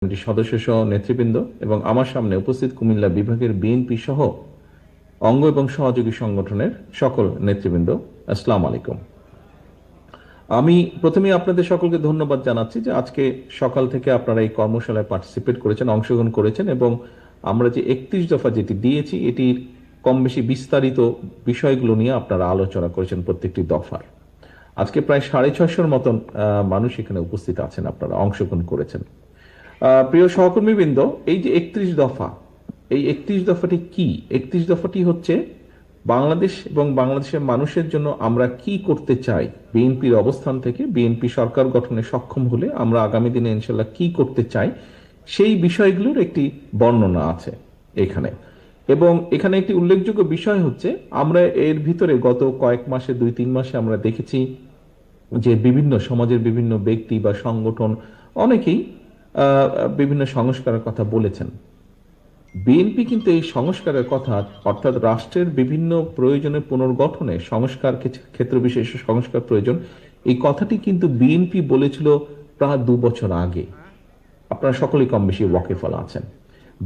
কমিটির সদস্য সহ নেতৃবৃন্দ এবং আমার সামনে উপস্থিত কুমিল্লা বিভাগের বিএনপি সহ অঙ্গ এবং সহযোগী সংগঠনের সকল নেতৃবৃন্দ, আসসালামু আলাইকুম। আমি প্রথমে আপনাদের সকলকে ধন্যবাদ জানাচ্ছি যে আজকে সকাল থেকে আপনারা এই কর্মশালায় পার্টিসিপেট করেছেন, অংশগ্রহণ করেছেন এবং আমরা যে 31 দফা যেটি দিয়েছি এটির কম বেশি বিস্তারিত বিষয়গুলো নিয়ে আপনারা আলোচনা করেছেন প্রত্যেকটি দফার। আজকে প্রায় 650-র মতন মানুষ এখানে উপস্থিত আছেন, আপনারা অংশগ্রহণ করেছেন। প্রিয় সহকর্মীবৃন্দ, এই যে 31 দফা, এই 31 দফাটি কি? 31 দফাটি হচ্ছে বাংলাদেশ এবং বাংলাদেশের মানুষের জন্য আমরা কি করতে চাই, বিএনপির অবস্থান থেকে বিএনপি সরকার গঠনে সক্ষম হলে আমরা আগামী দিনে ইনশাল্লাহ কি করতে চাই সেই বিষয়গুলোর একটি বর্ণনা আছে এখানে। এবং এখানে একটি উল্লেখযোগ্য বিষয় হচ্ছে, আমরা এর ভিতরে গত কয়েক মাসে 2-3 মাসে আমরা দেখেছি যে বিভিন্ন সমাজের বিভিন্ন ব্যক্তি বা সংগঠন অনেকেই বিভিন্ন সংস্কারের কথা বলেছেন। বিএনপি কিন্তু এই সংস্কারের কথা, অর্থাৎ রাষ্ট্রের বিভিন্ন প্রয়োজনের পুনর্গঠনে সংস্কার, ক্ষেত্র বিশেষে সংস্কার প্রয়োজন, এই কথাটি কিন্তু বিএনপি বলেছিল প্রায় 2 বছর আগে। আপনারা সকলেই কম বেশি ওয়াকিফল আছেন।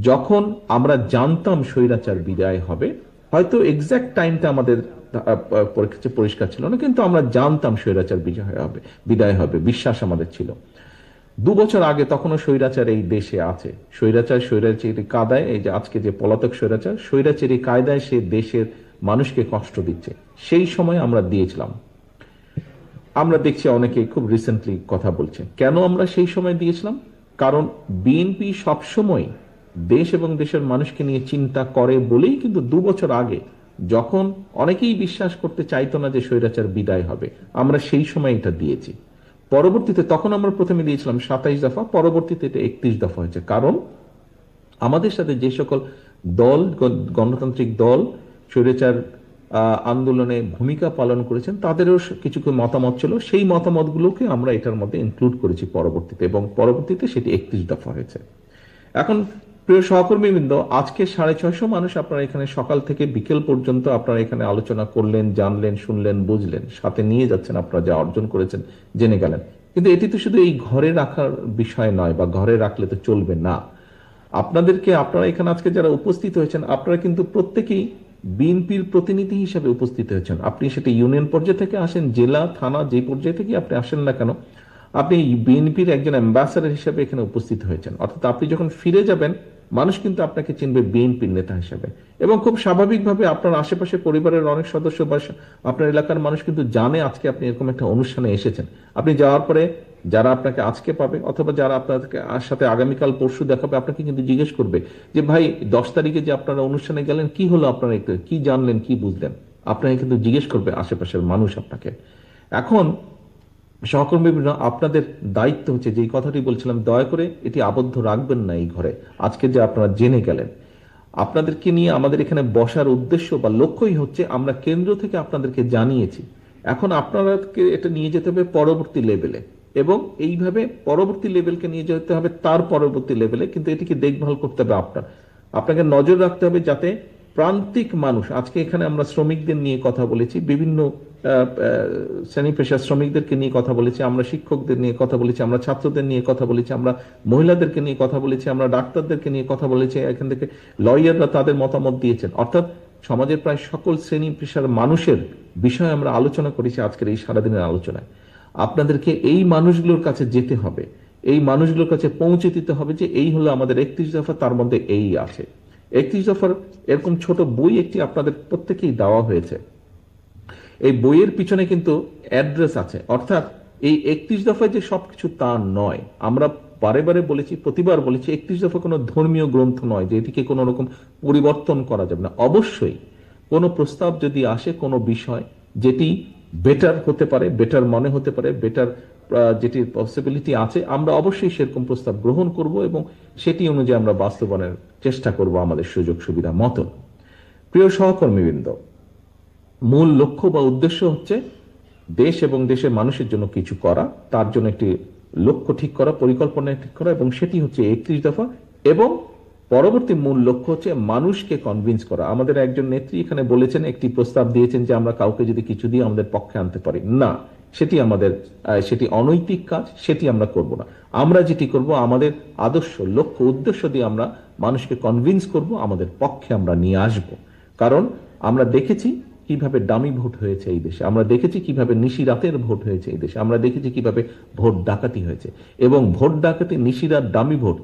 যখন আমরা জানতাম স্বৈরাচার বিদায় হবে, হয়তো এক্সাক্ট টাইমটা আমাদের পরিষ্কার ছিল না, কিন্তু আমরা জানতাম স্বৈরাচার বিদায় হবে, বিশ্বাস আমাদের ছিল। 2 বছর আগে তখনও স্বৈরাচার এই দেশে আছে। স্বৈরাচারী কায়দায়, এই যে আজকে যে পলাতক স্বৈরাচারী কায়দায় সে দেশের মানুষকে কষ্ট দিচ্ছে। সেই সময় আমরা দিয়েছিলাম। আমরা দেখছি অনেকে খুব রিসেন্টলি কথা বলছে, কেন আমরা সেই সময় দিয়েছিলাম? কারণ বিএনপি সবসময় দেশ এবং দেশের মানুষকে নিয়ে চিন্তা করে বলেই কিন্তু 2 বছর আগে, যখন অনেকেই বিশ্বাস করতে চাইতো না যে স্বৈরাচার বিদায় হবে, আমরা সেই সময় এটা দিয়েছি। পরবর্তীতে তখন আমরা প্রথমে দিয়েছিলাম 27 দফা, পরবর্তীতে এটা 31 দফা হয়েছে। কারণ আমাদের সাথে যে সকল দল, গণতান্ত্রিক দল স্বৈরাচার আন্দোলনে ভূমিকা পালন করেছেন তাদেরও কিছু মতামত ছিল, সেই মতামতগুলোকে আমরা এটার মধ্যে ইনক্লুড করেছি পরবর্তীতে, এবং পরবর্তীতে সেটি 31 দফা হয়েছে। এখন প্রিয় সহকর্মীবৃন্দ, আজকে 650 মানুষ আপনারা এখানে সকাল থেকে বিকেল পর্যন্ত আপনারা এখানে আলোচনা করলেন, জানলেন, শুনলেন, বুঝলেন, সাথে নিয়ে যাচ্ছেন, আপনারা যা অর্জন করেছেন জেনে গেলেন। কিন্তু এটি তো শুধু এই ঘরে রাখার বিষয় নয়, বা ঘরে রাখলে তো চলবে না। আপনারা এখানে আজকে যারা উপস্থিত হয়েছেন, আপনারা কিন্তু প্রত্যেকেই বিএনপির প্রতিনিধি হিসেবে উপস্থিত হয়েছেন। আপনি সেটা ইউনিয়ন পর্যায়ে থেকে আসেন, জেলা, থানা, যে পর্যায়ে থেকে আপনি আসেন না কেন, আপনি বিএনপির একজন অ্যাম্বাসাডার হিসেবে এখানে উপস্থিত হয়েছেন। অর্থাৎ আপনি যখন ফিরে যাবেন, মানুষ কিন্তু আপনাকে চিনবে বিএনপির নেতা হিসেবে। এবং খুব স্বাভাবিকভাবে আপনার আশেপাশে পরিবারের অনেক সদস্য বা আপনার এলাকার মানুষ কিন্তু জানে আজকে আপনি এরকম একটা অনুষ্ঠানে এসেছেন। আপনি যাওয়ার পরে যারা আপনাকে আজকে পাবে, অথবা যারা আপনাকে সাথে আগামীকাল পরশু দেখাবে, আপনাকে কিন্তু জিজ্ঞেস করবে যে ভাই 10 তারিখে যে আপনারা অনুষ্ঠানে গেলেন, কি হলো, আপনারা একটু কি জানলেন, কি বুঝলেন, আপনাকে কিন্তু জিজ্ঞেস করবে আশেপাশের মানুষ আপনাকে। এখন সহকর্মীবৃন্দ, আপনাদের দায়িত্ব হচ্ছে, যেই কথাটি বলছিলাম, দয়া করে এটি আবদ্ধ রাখবেন না এই ঘরে। আজকে যে আপনারা জেনে গেলেন, আপনাদেরকে নিয়ে আমাদের এখানে বসার উদ্দেশ্য বা লক্ষ্যই হচ্ছে, আমরা কেন্দ্র থেকে আপনাদেরকে জানিয়েছি, এখন আপনাদেরকে এটা নিয়ে যেতে হবে পরবর্তী লেভেলে, এবং এইভাবে পরবর্তী লেভেলকে নিয়ে যেতে হবে তার পরবর্তী লেভেলে। কিন্তু এটিকে দেখভাল করতে হবে আপনাকে নজর রাখতে হবে, যাতে প্রান্তিক মানুষ, আজকে এখানে আমরা শ্রমিকদের নিয়ে কথা বলেছি, বিভিন্ন শ্রেণী পেশার শ্রমিকদেরকে নিয়ে কথা বলেছি, আমরা শিক্ষকদের নিয়ে কথা বলেছি, আমরা ছাত্রদের নিয়ে কথা বলেছি, আমরা মহিলাদেরকে নিয়ে কথা বলেছি, আমরা ডাক্তারদেরকে নিয়ে কথা বলেছি, এখান থেকে লয়াররা তাদের মতামত দিয়েছেন। অর্থাৎ সমাজের প্রায় সকল শ্রেণী পেশার মানুষের বিষয়ে আমরা আলোচনা করেছি আজকের এই সারাদিনের আলোচনায়। আপনাদেরকে এই মানুষগুলোর কাছে যেতে হবে, এই মানুষগুলোর কাছে পৌঁছে দিতে হবে যে এই হলো আমাদের 31 দফা, তার মধ্যে এই আছে। 31 দফার এরকম ছোট বই একটি আপনাদের প্রত্যেকেই দেওয়া হয়েছে। এই বইয়ের পিছনে কিন্তু অ্যাড্রেস আছে। অর্থাৎ এই 31 দফায় যে সবকিছু তা নয়। আমরা বারে বারে বলেছি, প্রতিবার বলেছি, 31 দফা কোনো ধর্মীয় গ্রন্থ নয় যে এটিকে কোনো রকম পরিবর্তন করা যাবে না। অবশ্যই কোনো প্রস্তাব যদি আসে, কোনো বিষয় যেটি বেটার হতে পারে, বেটার মনে হতে পারে, বেটার যেটির পসিবিলিটি আছে, আমরা অবশ্যই সেরকম প্রস্তাব গ্রহণ করব এবং সেটি অনুযায়ী আমরা বাস্তবায়নের চেষ্টা করব আমাদের সুযোগ সুবিধা মতো। প্রিয় সহকর্মীবৃন্দ, মূল লক্ষ্য বা উদ্দেশ্য হচ্ছে দেশ এবং দেশের মানুষের জন্য কিছু করা, তার জন্য একটি লক্ষ্য ঠিক করা, পরিকল্পনা ঠিক করা, এবং সেটি হচ্ছে 31 দফা। এবং পরবর্তী মূল লক্ষ্য হচ্ছে মানুষকে কনভিন্স করা। আমাদের একজন নেত্রী এখানে বলেছেন, একটি প্রস্তাব দিয়েছেন যে আমরা কাউকে যদি কিছু দিয়ে আমাদের পক্ষে আনতে পারি না, সেটি অনৈতিক কাজ, সেটি আমরা করব না। আমরা যেটি করব, আমাদের আদর্শ, লক্ষ্য, উদ্দেশ্য দিয়ে আমরা মানুষকে কনভিন্স করব, আমাদের পক্ষে আমরা নিয়ে আসব। কারণ আমরা দেখেছি কিভাবে ডামি ভোট হয়েছে এই দেশে, আমরা দেখেছি কিভাবে নিশিরাতের ভোট হয়েছে এই দেশে, আমরা দেখেছি কিভাবে ভোট ডাকাতি হয়েছে। এবং ভোট ডাকাতি, নিশিরাত, ডামি ভোট,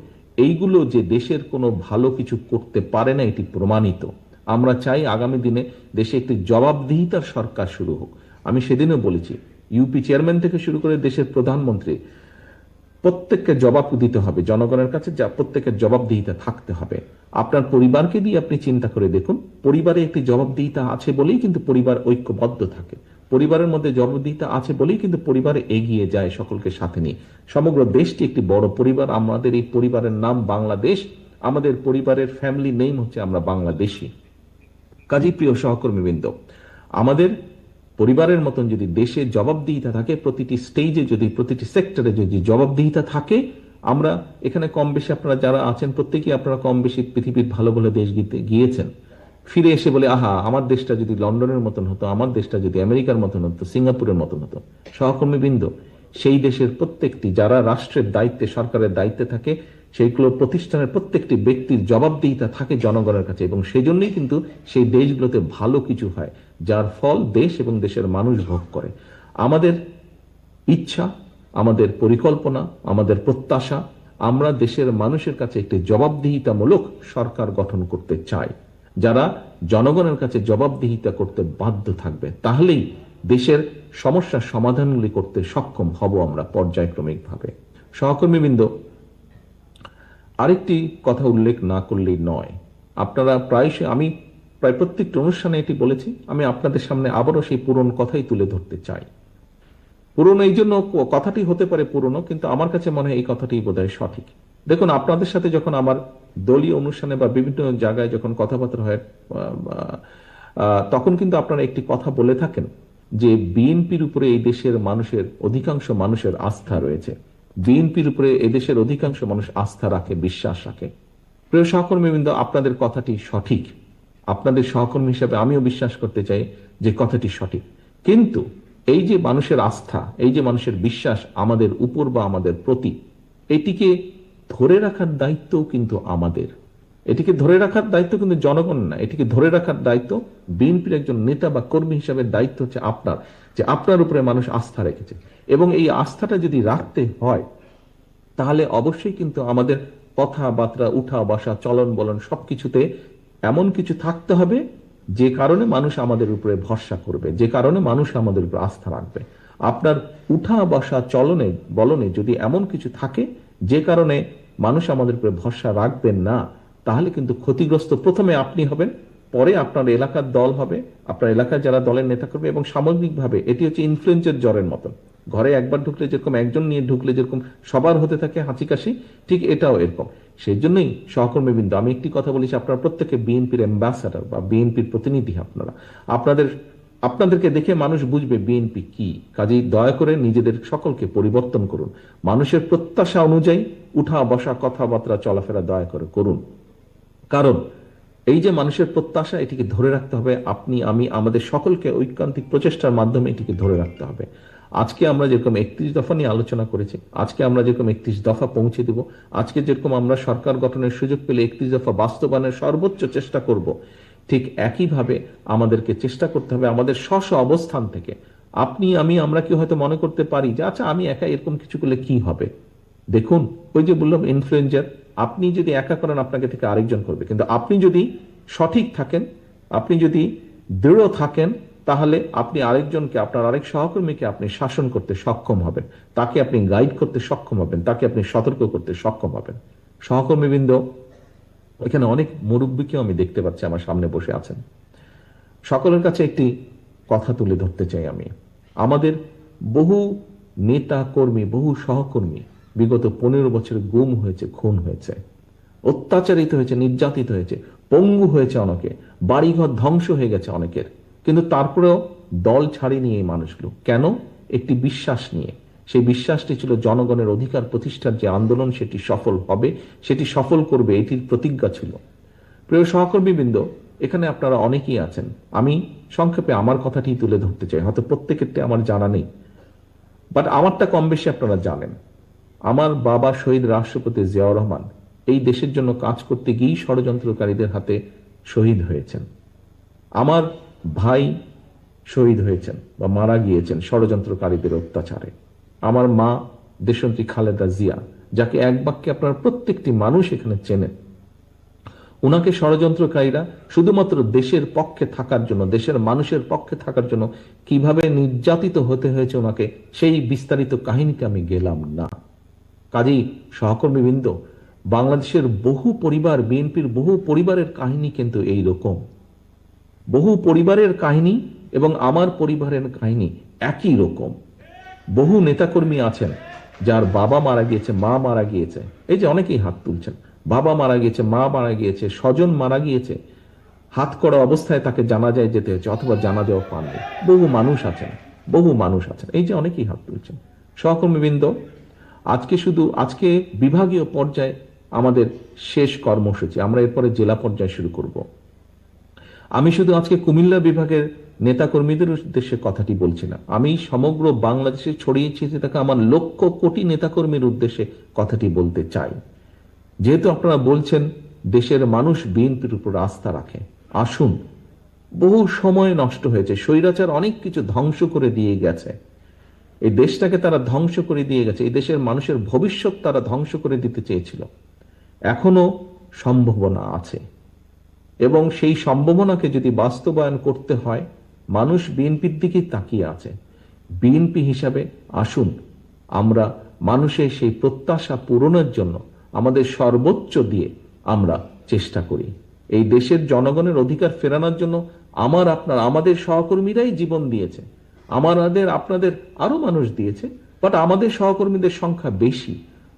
এইগুলো যে দেশের কোনো ভালো কিছু করতে পারে না, এটি প্রমাণিত। আমরা চাই আগামী দিনে দেশে একটি জবাবদিহিতার সরকার শুরু হোক। আমি সেদিনও বলেছি, ইউপি চেয়ারম্যান থেকে শুরু করে দেশের প্রধানমন্ত্রী, প্রত্যেককে জবাব দিতে হবে জনগণের কাছে, যা প্রত্যেকের জবাবদিহিতা থাকতে হবে। আপনার পরিবারকে দিয়ে আপনি চিন্তা করে দেখুন, পরিবারে একটি জবাবদিহিতা আছে বলেই কিন্তু পরিবার ঐক্যবদ্ধ থাকে, পরিবারের মধ্যে জবাবদিহিতা আছে বলেই কিন্তু পরিবারে এগিয়ে যায় সকলকে সাথে নিয়ে। সমগ্র দেশটি একটি বড় পরিবার, আমাদের এই পরিবারের নাম বাংলাদেশ, আমাদের পরিবারের ফ্যামিলি নেম হচ্ছে আমরা বাংলাদেশি। কাজী প্রিয় সহকর্মীবৃন্দ, আমাদের পরিবারের মতন যদি দেশে জবাবদিহিতা থাকে, প্রতিটি স্টেজে যদি, প্রতিটি সেক্টরে যদি জবাবদিহিতা থাকে, আমরা এখানে কম বেশি আপনারা যারা আছেন প্রত্যেকেই আপনারা কম বেশি পৃথিবীর ভালো ভালো দেশ গিয়েছেন, ফিরে এসে বলে আহা আমার দেশটা যদি লন্ডনের মতন হতো, আমার দেশটা যদি আমেরিকার মতন হতো, সিঙ্গাপুরের মতন হতো। সহকর্মীবৃন্দ, সেই দেশের প্রত্যেকটি যারা রাষ্ট্রের দায়িত্বে, সরকারের দায়িত্বে থাকে, সেইগুলো প্রতিষ্ঠানের প্রত্যেকটি ব্যক্তির জবাবদিহিতা থাকে জনগণের কাছে, এবং সেই জন্যই কিন্তু সেই দেশগুলোতে ভালো কিছু হয়, যার ফল দেশ এবং দেশের মানুষ ভোগ করে। আমাদের ইচ্ছা, আমাদের পরিকল্পনা, আমাদের প্রত্যাশা, আমরা দেশের মানুষের কাছে একটি জবাবদিহিতামূলক সরকার গঠন করতে চাই, যারা জনগণের কাছে জবাবদিহিতা করতে বাধ্য থাকবে। তাহলেই দেশের সমস্যার সমাধানগুলি করতে সক্ষম হব আমরা পর্যায়ক্রমিকভাবে। সহকর্মীবৃন্দ, আরেকটি কথা উল্লেখ না করলেই নয়। আপনারা প্রায়শই, আমি প্রায় প্রত্যেকটি অনুষ্ঠানে এটি বলেছি, আমি আপনাদের সামনে আবারও সেই পুরনো কথাই তুলে ধরতে চাই। পুরনো এই জন্য, কথাটি হতে পারে পুরনো, কিন্তু আমার কাছে মনে হয় এই কথাটি বোধহয় সঠিক। দেখুন, আপনাদের সাথে যখন আমার দলীয় অনুষ্ঠানে বা বিভিন্ন জায়গায় যখন কথাবার্তা হয়, তখন কিন্তু আপনারা একটি কথা বলে থাকেন যে বিএনপির উপরে এই দেশের মানুষের, অধিকাংশ মানুষের আস্থা রয়েছে, বিএনপির উপরে এদেশের অধিকাংশ মানুষ আস্থা রাখে, বিশ্বাস রাখে। প্রিয় সহকর্মীবৃন্দ, আপনাদের কথাটি সঠিক, আপনাদের সহকর্মী হিসেবে আমিও বিশ্বাস করতে চাই যে কথাটি সঠিক। কিন্তু এই যে মানুষের আস্থা, এই যে মানুষের বিশ্বাস আমাদের উপর বা আমাদের প্রতি, এটিকে ধরে রাখার দায়িত্ব কিন্তু আমাদের। এটিকে ধরে রাখার দায়িত্ব কিন্তু জনগণ না, এটিকে ধরে রাখার দায়িত্ব বিএনপির একজন নেতা বা কর্মী হিসাবে দায়িত্ব হচ্ছে আপনার, যে আপনার উপরে মানুষ আস্থা রেখেছে। এবং এই আস্থাটা যদি রাখতে হয়, তাহলে অবশ্যই কিন্তু আমাদের কথাবার্তা, উঠা বসা, চলন বলন সবকিছুতে এমন কিছু থাকতে হবে যে কারণে মানুষ আমাদের উপরে ভরসা করবে, যে কারণে মানুষ আমাদের উপরে আস্থা রাখবে। আপনার উঠা বসা, চলনে বলনে যদি এমন কিছু থাকে যে কারণে মানুষ আমাদের উপরে ভরসা রাখবেন না, তাহলে কিন্তু ক্ষতিগ্রস্ত প্রথমে আপনি হবেন, পরে আপনার এলাকার দল হবে, আপনার এলাকায় যারা দলের নেতা করবে, এবং সামগ্রিকভাবে এটি হচ্ছে ইনফ্লুয়েঞ্জার জ্বরের মতন। ঘরে একবার ঢুকলে যেরকম, একজন নিয়ে ঢুকলে যেরকম সবার হতে থাকে হাঁচি কাশি, ঠিক এটাও এরকম। সেই জন্যই সহকর্মীবৃন্দ, আমি একটি কথা বলেছি, আপনারা প্রত্যেকে বিএনপির অ্যাম্বাসাডার বা বিএনপির প্রতিনিধি। আপনাদেরকে দেখে মানুষ বুঝবে বিএনপি কি। কাজেই দয়া করে নিজেদের সকলকে পরিবর্তন করুন, মানুষের প্রত্যাশা অনুযায়ী উঠা বসা, কথাবার্তা, চলাফেরা দয়া করে করুন। কারণ এই যে মানুষের প্রত্যাশা, এটিকে ধরে রাখতে হবে। আপনি, আমি, আমাদের সকলকে ঐকান্তিক প্রচেষ্টার মাধ্যমে এটিকে ধরে রাখতে হবে। আজকে আমরা যেরকম 31 দফা নিয়ে আলোচনা করেছি, আজকে আমরা যেরকম 31 দফা পৌঁছে দেব, আজকে যেরকম আমরা সরকার গঠনের সুযোগ পেলে 31 দফা বাস্তবায়নের সর্বোচ্চ চেষ্টা করব, ঠিক একইভাবে আমাদেরকে চেষ্টা করতে হবে আমাদের স্ব অবস্থান থেকে। আপনি, আমি, আমরা কি হয়তো মনে করতে পারি যে আচ্ছা আমি একা এরকম কিছু করলে কি হবে। দেখুন, ওই যে বললাম ইনফ্লুয়েঞ্জার, আপনি যদি একা করেন আপনাকে থেকে আরেকজন করবে, কিন্তু আপনি যদি সঠিক থাকেন, আপনি যদি দৃঢ় থাকেন, তাহলে আপনি আরেকজনকে, আপনার আরেক সহকর্মীকে আপনি শাসন করতে সক্ষম হবেন, তাকে আপনি গাইড করতে সক্ষম হবেন, তাকে আপনি সতর্ক করতে সক্ষম হবেন। সহকর্মীবৃন্দ, এখানে অনেক মুরব্বীকেও আমি দেখতে পাচ্ছি আমার সামনে বসে আছেন। সকলের কাছে একটি কথা তুলে ধরতে চাই আমি। আমাদের বহু নেতা কর্মী, বহু সহকর্মী বিগত 15 বছরে গুম হয়েছে, খুন হয়েছে, অত্যাচারিত হয়েছে, নির্যাতিত হয়েছে, পঙ্গু হয়েছে অনেকে, বাড়িঘর ধ্বংস হয়ে গেছে অনেকের। কিন্তু তারপরেও দল ছাড়েনি এই মানুষগুলো। কেন? একটি বিশ্বাস নিয়ে। সেই বিশ্বাসটি ছিল জনগণের অধিকার প্রতিষ্ঠার যে আন্দোলন, সেটি সফল হবে, সেটি সফল করবে, এটির প্রতিজ্ঞা ছিল। প্রিয় সহকর্মীবৃন্দ, এখানে আপনারা অনেকেই আছেন। আমি সংক্ষেপে আমার কথাটি তুলে ধরতে চাই, হয়তো প্রত্যেকেরটা আমার জানা নেই। বাট আমারটা কম বেশি আপনারা জানেন। আমার বাবা শহীদ রাষ্ট্রপতি জিয়াউর রহমান এই দেশের জন্য কাজ করতে গিয়েই ষড়যন্ত্রকারীদের হাতে শহীদ হয়েছেন। আমার ভাই শহীদ হয়েছেন বা মারা গিয়েছেন ষড়যন্ত্রকারীদের অত্যাচারে। আমার মা দেশনেত্রী খালেদা জিয়া, যাকে এক বাক্যে আপনারা প্রত্যেকটি মানুষ এখানে চেনেন, উনাকে ষড়যন্ত্রকারীরা শুধুমাত্র দেশের পক্ষে থাকার জন্য, দেশের মানুষের পক্ষে থাকার জন্য কিভাবে নির্যাতিত হতে হয়েছে ওনাকে, সেই বিস্তারিত কাহিনীতে আমি গেলাম না। কাজেই সহকর্মীবৃন্দ, বাংলাদেশের বহু পরিবার, বিএনপির বহু পরিবারের কাহিনী কিন্তু এই রকম। বহু পরিবারের কাহিনী এবং আমার পরিবারের কাহিনী একই রকম। বহু নেতাকর্মী আছেন যার বাবা মারা গিয়েছে, মা মারা গিয়েছে, এই যে অনেকেই হাত তুলছেন, বাবা মারা গিয়েছে, মা মারা গিয়েছে, স্বজন মারা গিয়েছে, হাত করা অবস্থায় তাকে জানাজায় যেতে হয়েছে অথবা জানাজাও পাননি। বহু মানুষ আছেন, বহু মানুষ আছেন, এই যে অনেকেই হাত তুলছেন। সহকর্মীবৃন্দ, আজকে বিভাগীয় পর্যায়ে আমাদের শেষ কর্মসূচি, আমরা এরপরে জেলা পর্যায়ে শুরু করব। আমি শুধু আজকে কুমিল্লা বিভাগের নেতাকর্মীদের উদ্দেশ্যে কথাটি বলছি না, আমি সমগ্র বাংলাদেশে ছড়িয়ে ছিটিয়ে থাকা আমার লক্ষ কোটি নেতাকর্মীর উদ্দেশ্যে কথাটি বলতে চাই। যেহেতু আপনারা বলছেন দেশের মানুষ বিএনপির উপর আস্থা রাখে, আসুন, বহু সময় নষ্ট হয়েছে, স্বৈরাচার অনেক কিছু ধ্বংস করে দিয়ে গেছে, এই দেশটাকে তারা ধ্বংস করে দিয়ে গেছে, এই দেশের মানুষের ভবিষ্যৎ তারা ধ্বংস করে দিতে চেয়েছিল। এখনো সম্ভাবনা আছে এবং সেই সম্ভাবনাকে যদি বাস্তবায়ন করতে হয়, মানুষ বিএনপির দিকেই তাকিয়ে আছে। বিএনপি হিসাবে আসুন আমরা মানুষের সেই প্রত্যাশা পূরণের জন্য আমাদের সর্বোচ্চ দিয়ে আমরা চেষ্টা করি। এই দেশের জনগণের অধিকার ফেরানোর জন্য আমাদের সহকর্মীরাই জীবন দিয়েছে, আপনাদের আরো মানুষ দিয়েছে, বাট আমাদের সহকর্মীদের সংখ্যা বেশি।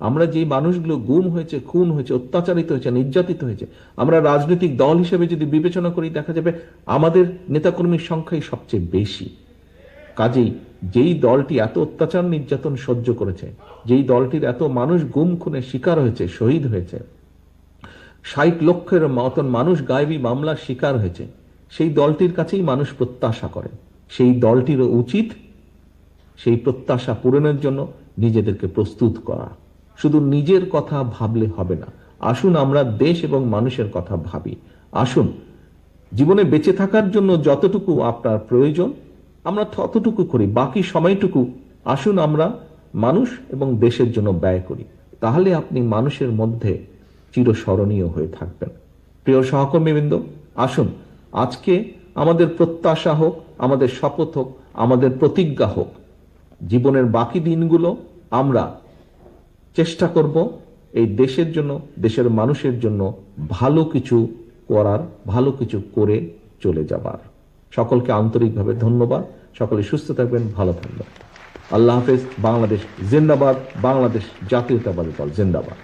আমরা যে মানুষগুলো গুম হয়েছে, খুন হয়েছে, অত্যাচারিত হয়েছে, নির্যাতিত হয়েছে, আমরা রাজনৈতিক দল হিসেবে যদি বিবেচনা করি, দেখা যাবে আমাদের নেতাকর্মীর সংখ্যাই সবচেয়ে বেশি। কাজেই যেই দলটি এত অত্যাচার নির্যাতন সহ্য করেছে, যেই দলটির এত মানুষ গুম খুনের শিকার হয়েছে, শহীদ হয়েছে, 60 লক্ষের মতন মানুষ গায়েবী মামলার শিকার হয়েছে, সেই দলটির কাছেই মানুষ প্রত্যাশা করে। সেই দলটিরও উচিত সেই প্রত্যাশা পূরণের জন্য নিজেদেরকে প্রস্তুত করা। শুধু নিজের কথা ভাবলে হবে না, আসুন আমরা দেশ এবং মানুষের কথা ভাবি। আসুন জীবনে বেঁচে থাকার জন্য যতটুকু আপনার প্রয়োজন আমরা ততটুকু করি, বাকি সময়টুকু আসুন আমরা মানুষ এবং দেশের জন্য ব্যয় করি। তাহলে আপনি মানুষের মধ্যে চিরস্মরণীয় হয়ে থাকবেন। প্রিয় সহকর্মীবৃন্দ, আসুন আজকে আমাদের প্রত্যাশা হোক, আমাদের শপথ হোক, আমাদের প্রতিজ্ঞা হোক, জীবনের বাকি দিনগুলো আমরা চেষ্টা করব এই দেশের জন্য, দেশের মানুষের জন্য ভালো কিছু করার, ভালো কিছু করে চলে যাবার। সকলকে আন্তরিকভাবে ধন্যবাদ। সকলে সুস্থ থাকবেন, ভালো থাকবেন। আল্লাহ হাফেজ। বাংলাদেশ জিন্দাবাদ। বাংলাদেশ জাতীয়তাবাদী দল জিন্দাবাদ।